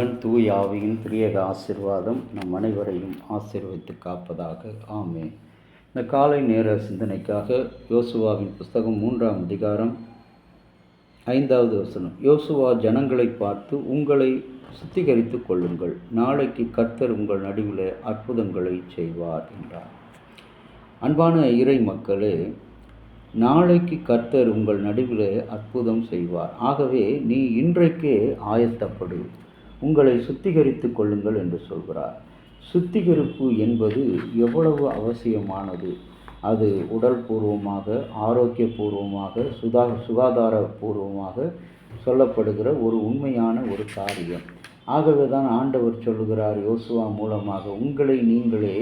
மகன் தூய் ஆவியின் திரியேக ஆசீர்வாதம் நம் அனைவரையும் ஆசீர்வதித்து காப்பதாக. ஆமென். இந்த காலை நேர சிந்தனைக்காக யோசுவாவின் புஸ்தகம் 3ஆம் அதிகாரம் 5வது வசனம். யோசுவா ஜனங்களை பார்த்து, உங்களை சுத்திகரித்து கொள்ளுங்கள், நாளைக்கு கர்த்தர் உங்கள் நடுவில் அற்புதங்களை செய்வார் என்றார். அன்பான இறை மக்களே, நாளைக்கு கர்த்தர் உங்கள் நடுவில் அற்புதம் செய்வார். ஆகவே நீ இன்றைக்கே ஆயத்தப்படு, உங்களை சுத்திகரித்து கொள்ளுங்கள் என்று சொல்கிறார். சுத்திகரிப்பு என்பது எவ்வளவு அவசியமானது! அது உடல் பூர்வமாக, ஆரோக்கியபூர்வமாக, சுகாதாரபூர்வமாக சொல்லப்படுகிற ஒரு உண்மையான ஒரு காரியம். ஆகவே தான் ஆண்டவர் சொல்லுகிறார் யோசுவா மூலமாக, உங்களை நீங்களே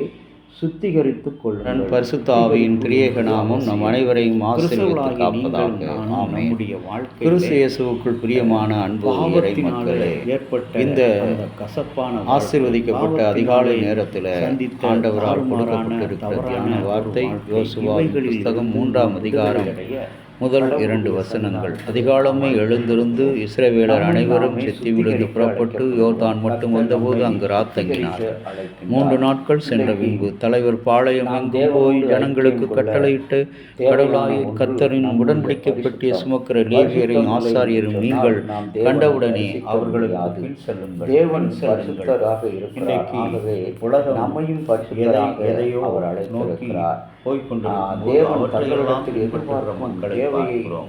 சுத்திகரித்து கொள்ளுங்கள். பரிசுத்த ஆவியின் திரியேக நாமம் நம் அனைவரையும் ஆசீர்வதித்து காப்பதாக. நம்முடைய வாழ்க்கை கிறிஸ்து இயேசுவுக்குள் பிரியமான அன்பு இறை மக்களே, ஏற்பட்ட இந்த கசப்பான ஆசீர்வதிக்கப்பட்ட அதிகாலை நேரத்தில் ஆண்டவரால் கொடுக்கப்பட்டிருக்கிற தியான வார்த்தை யோசுவா புஸ்தகம் 3ஆம் அதிகாரம் முதல் 2 வசனங்கள். அதிகாலமே எழுந்திருந்து இஸ்ரவேலர் அனைவரும் சித்திமிலிருந்து புறப்பட்டு யோர்தான் மட்டும் வந்தபோது அங்கு ராத்தங்கினார். 3 நாட்கள் சென்ற பின்பு தலைவர் பாளையம் எங்கும் போய் ஜனங்களுக்கு கட்டளையிட்டு, கடவுளாய் கர்த்தரின் உடன்படிக்கை பெட்டியை சுமக்கிற லேவியரையும் ஆசாரியரும் நீங்கள் கண்டவுடனே அவர்களுக்கு பின் செல்லுங்கள். தேவன் பரிசுத்தராக இருக்கிறார். ஆகவே உலகம் நம்மையும் பரிசுத்தராக எதையோ அவர் அழைத்திருக்கிறார். தேவன் தங்களிடத்தில் எதிர்பார்க்கும் மக்களை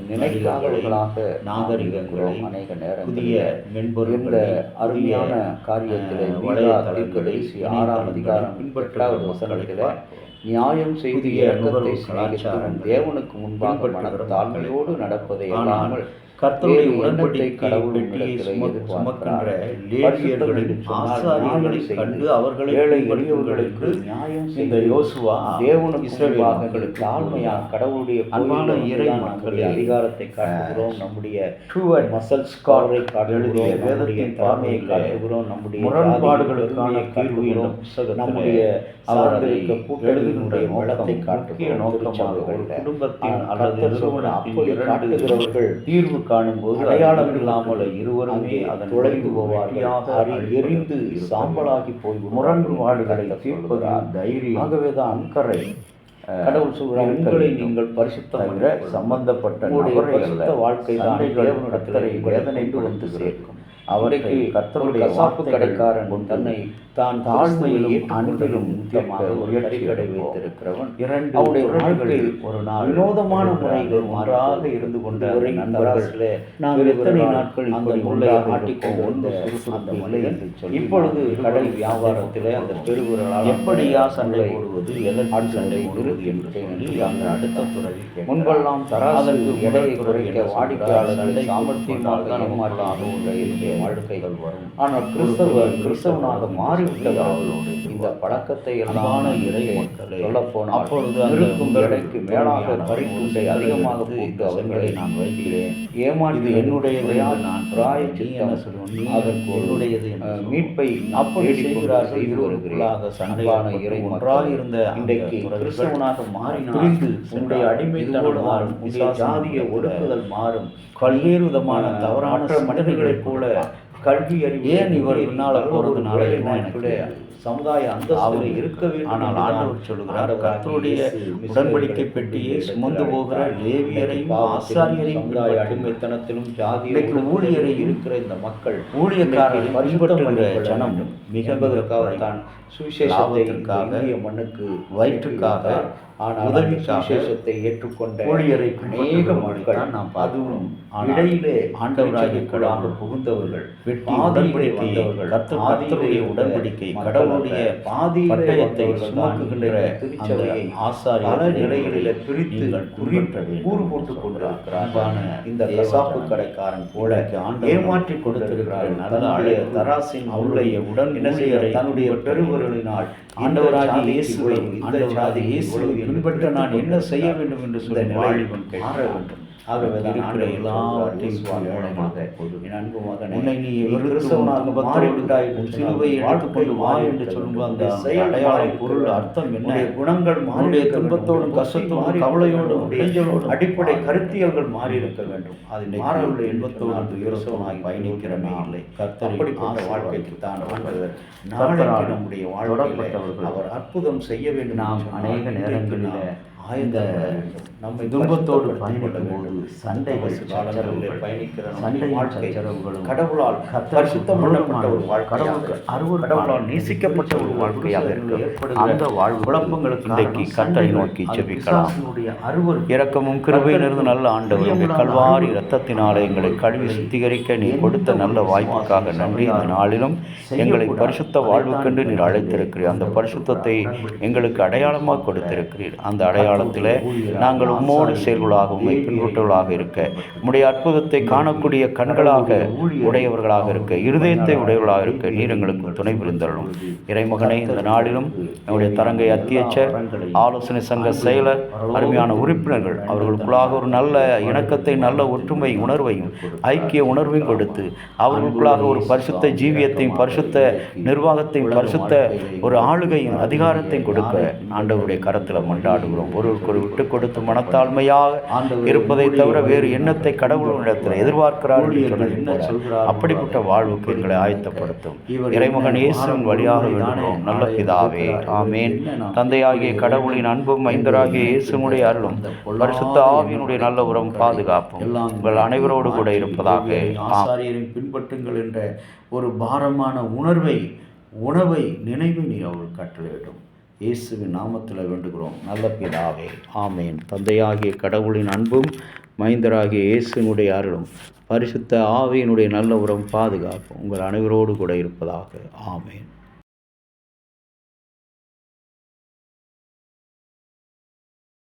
நினைக்காதவர்களாக நாகரிகங்களை அநேக நேரங்கள் இந்த அருமையான காரியத்திலே 6ஆம் அதிகாரம் 8வது வசனத்திலே நியாயம் செய்து இரக்கத்தை சிநேகித்து தேவனுக்கு முன்பாக மனத்தாழ்மையோடு நடப்பதை அல்லாமல் கர்த்தருடைய உடன்படிக்கை கடவுளுடைய சுமக்கின்ற லேவியர்களின் ஆசாரியர்களை கண்டு அவர்களை ஏழை எளியவர்களுக்கு நியாயம் செய்த யோசுவா தேவனுக்கு இஸ்ரவேலர்களுக்கு தாழ்மையாக கடவுளுடைய அன்பான இறை மக்களுடைய அதிகாரத்தை காட்டுகிறோம். நம்முடைய மசல் ஸ்காரை காட்டுகிறோம். வேதத்தின் தாழ்மையை காட்டுகிறோம். நம்முடைய முரண்பாடுகளுக்கான தீர்வு என்னும் புத்தகத்தில் நம்முடைய அவர்களுக்கு எழுதினுடைய வளத்தை காட்டுகிற நோக்கமாக குடும்பத்தின் அல்லது அப்படி காட்டுகிறவர்கள் தீர்வு காணும்போது அடையாளம் இல்லாமல் இருவருமே அதன் தொலைந்து போவார்கள், எரிந்து சாம்பலாகி போய் முரண்பாடுகளை தீர்ப்பது தைரியம். ஆகவேதான் அன்கரை கடவுள் சொல்கிறார், உங்களை நீங்கள் பரிசுத்த சம்பந்தப்பட்ட பரிசுத்த வாழ்க்கை தான் தேவனிடத்திலே வேதனைக்கு வந்து சேர்க்கும். அவருக்கு கர்த்தருடைய கசாப்பு கடைக்காரன் தன்னை தான் தாழ்மையிலும் அன்பிலும் உயர்த்திக்கடை வைத்திருக்கிறவன் அவருடைய வாழ்க்கையில் ஒரு நாள் வினோதமான முறையில் மாறாக இருந்து கொண்ட நண்பர்களே, நாங்கள் எத்தனை நாட்கள் அந்த முல்லை ஆட்டிக்கொண்டு அந்த மலை என்று சொல்லி இப்பொழுது கடல் வியாபாரத்திலே அந்த பெருகுறளால் எப்படியா சண்டை போடுவது, எதற்கு சண்டை போடுவது என்று சொல்லி அந்த அடுத்த துறவி முன்பெல்லாம் தராதற்கு எடையை குறைக்க வாடிக்கையாளர்களை சாமர்த்தியமாக தான் நம்மளாக உள்ள வாழ்க்கைகள் வரும். ஆனால் கிறிஸ்தவனாக மாறிவிட்டவர்களோடு இந்த பழக்கத்தை எல்லாம் இறை மக்களை சொல்லப்போனால் அப்பொழுது இருக்கும் எடைக்கு மேலாக பறித்துண்டை அதிகமாக போட்டு அவர்களை நான் வைக்கிறேன். ஏமாற்றி என்னுடையதை நான் பிராயச்சித்தம் அதற்கு என்னுடையது மீட்பை அப்படி செய்கிறார் செய்து வருகிறாக சண்டையான இறை ஒன்றாக இருந்த இன்றைக்கு கிறிஸ்தவனாக மாறினால் உன்னுடைய அடிமைத்தனம் மாறும், ஜாதிய ஒடுக்குதல் மாறும், பல்வேறு விதமான தவறான மனிதர்களைப் போல கல்வி அறிவு ஏன் இவர் பின்னால் போறதுனால என்ன சமுதாய அந்தஸ்து இருக்க வேண்டும். ஆனால் ஆண்டவர் சொல்லுகிறார், கர்த்தருடைய உடன்படிக்கை பெட்டியை சுமந்து போகிற லேவியரையும் ஆசாரியரையும் சமுதாய அடிமைத்தனத்திலும் ஜாதியிலும் ஊழியரை இருக்கிற இந்த மக்கள் ஊழியக்காரர்கள் பரிசுத்தப்படுகிற ஜனம் மிகப்பதற்காகத்தான் சுவிசேஷத்திற்காக மண்ணுக்கு வயிற்றுக்காக உதவி சுவிசேஷத்தை ஏற்றுக்கொண்ட ஊழியரை அநேக மக்கள் நாம் அதுவும் இடையிலே ஆண்டவராகிய கடவுள் புகுந்தவர்கள் கர்த்தருடைய உடன்படிக்கை கடவுளுடைய பாதி பட்டயத்தை சுமக்குகின்ற திருச்சபையை ஆசாரியர் பல நிலைகளிலே பிரித்து கூறு போட்டுக் கொண்டிருக்கிறார். இந்த கசாப்பு கடைக்காரன் போல ஏமாற்றி கொடுத்திருக்கிறார். நல்ல அழைய தராசின் அவருடைய உடன் ஊழியரை தன்னுடைய பெருவர்களினால் ஆண்டவராகிய இயேசுவை இந்த ஜாதி இயேசுவை பின்பற்ற நான் என்ன செய்ய வேண்டும் என்று சொல்லி வாலிபன் மாற வேண்டும். ஆகவேதான் ஆண்டவர் எல்லாவற்றையும் மூலமாக என் அன்பு மகனே, உன்னை நீ கிறிஸ்தவனாக மாறிவிட்டாய், சிலுவை எடுத்துக்கொண்டு வா என்று சொல்லும்போது அந்த அடையாளம், பொருள், அர்த்தம் என்ன? குணங்கள் மாறிய துன்பத்தோடும் கஷ்டத்தோடும் கவலையோடும் இடைஞ்சலோடும் அடிப்படை கருத்தியல்கள் மாறி இருக்க வேண்டும். அது மாறவில்லை என்பதோடு கிறிஸ்தவனாய் பயணிக்கிற இல்லை. அப்படிப்பட்ட வாழ்க்கைக்கு தான் ஆண்டவர் நாளைக்கு நம்முடைய வாழ்க்கையில் அவர் அற்புதம் செய்ய வேண்டும். நாம் அநேக நேரங்களில் இந்த நம்மை துன்பத்தோடு பயணிக்கும் போது சண்டைகள், சச்சரவுகளும் கடவுளால் பரிசுத்தம் பண்ணப்பட்ட ஒரு வாழ்க்கையாக, கடவுளால் நேசிக்கப்பட்ட ஒரு வாழ்க்கையாக இருக்கிறது. அந்த வாழ்வு குழப்பங்களுக்கு இன்றைக்கு கர்த்தரை நோக்கி ஜெபிக்கலாம். இரக்கமும் கிருபையிலிருந்து நல்ல ஆண்டவர், கல்வாரி இரத்தத்தினாலே எங்களை கழுவி சுத்திகரிக்க நீ கொடுத்த நல்ல வாய்ப்புக்காக நன்றி. இந்த நாளிலும் எங்களை பரிசுத்த வாழ்வுக்கென்று நீர் அழைத்திருக்கிறீர். அந்த பரிசுத்தத்தை எங்களுக்கு அடையாளமாக கொடுத்திருக்கிறீர். அந்த அடையாளத்தில் நாங்கள் உம்மோடு செயல்களாக, உம்மை பின்பற்றவர்களாக இருக்க, உம்முடைய அற்புதத்தை காணக்கூடிய கண்களாக உடையவர்களாக இருக்க, இருதயத்தை உடையவர்களாக இருக்க நீர் எங்களுக்கு துணை புரிந்தருளும். இறைமகனை, இந்த நாளிலும் நம்முடைய தரங்கை அத்தியட்சர், ஆலோசனை சங்க செயலர், அருமையான உறுப்பினர்கள் அவர்களுக்குள்ளாக ஒரு நல்ல இணக்கத்தை, நல்ல ஒற்றுமை உணர்வையும் ஐக்கிய உணர்வையும் கொடுத்து அவர்களுக்குள்ளாக ஒரு பரிசுத்த ஜீவியத்தையும் பரிசுத்த நிர்வாகத்தையும் பரிசுத்த ஒரு ஆளுகையும் அதிகாரத்தையும் கொடுக்க ஆண்டவருடைய கரத்தில் மன்றாடுகிறோம். ஒருவருக்கு விட்டு கொடுத்து மனத்தாழ்மையாக இருப்பதை தவிர வேறு எண்ணத்தை கடவுளிடத்தில் எதிர்பார்க்கிறார்கள் என்று சொல்கிறார். அப்படிப்பட்ட வாழ்வுக்கு எங்களை ஆயத்தப்படுத்தும். இறைமகன் இயேசுவின் வழியாக வேண்டுகிறோம் நல்ல பிதாவே, ஆமேன். தந்தையாகிய கடவுளின் அன்பும் மைந்தராகிய இயேசுனுடைய அருளும் பரிசுத்த ஆவியினுடைய நல்ல உறவும் பாதுகாப்பும் உங்கள் அனைவரோடு கூட இருப்பதாக. ஆசாரியரின் பின்பற்றுங்கள் என்ற ஒரு பாரமான உணவை நினைவு நீ அவர்கள் கட்டளையிடும். இயேசுவின் நாமத்தில் வேண்டுகிறோம் நல்ல பிதாவே, ஆமேன். தந்தையாகிய கடவுளின் அன்பும் மைந்தராகிய இயேசுனுடைய அருளும் பரிசுத்த ஆவியினுடைய நல்ல உறவும் பாதுகாப்பும் உங்கள் அனைவரோடு கூட இருப்பதாக. ஆமேன்.